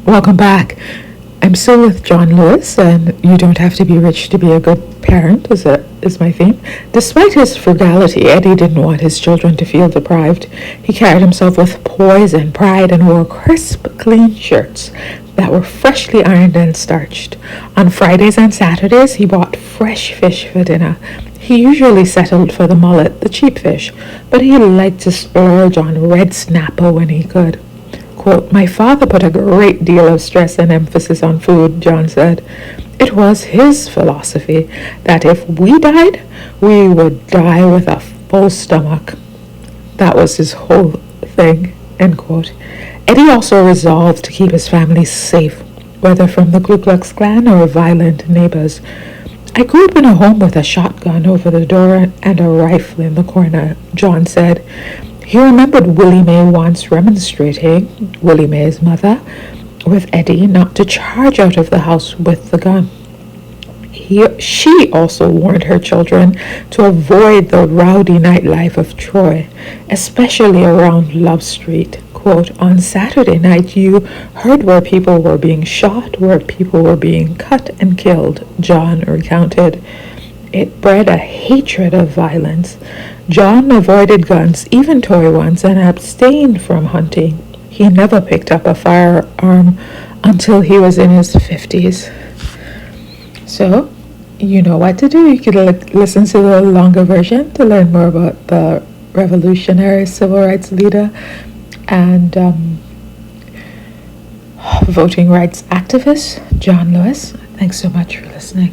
Welcome back. I'm still with John Lewis, and you don't have to be rich to be a good parent, is my theme. Despite his frugality, Eddie didn't want his children to feel deprived. He carried himself with poise and pride and wore crisp, clean shirts that were freshly ironed and starched. On Fridays and Saturdays, he bought fresh fish for dinner. He usually settled for the mullet, the cheap fish, but he liked to splurge on red snapper when he could. Quote, "My father put a great deal of stress and emphasis on food," John said. "It was his philosophy that if we died, we would die with a full stomach. That was his whole thing," end quote. Eddie also resolved to keep his family safe, whether from the Ku Klux Klan or violent neighbors. "I grew up in a home with a shotgun over the door and a rifle in the corner," John said. He remembered Willie Mae once remonstrating, Willie Mae's mother, with Eddie not to charge out of the house with the gun. She also warned her children to avoid the rowdy nightlife of Troy, especially around Love Street. Quote, "On Saturday night you heard where people were being shot, where people were being cut and killed," John recounted. It bred a hatred of violence. John avoided guns, even toy ones, and abstained from hunting. He never picked up a firearm until he was in his 50s. So, you know what to do. You can listen to the longer version to learn more about the revolutionary civil rights leader and voting rights activist, John Lewis. Thanks so much for listening.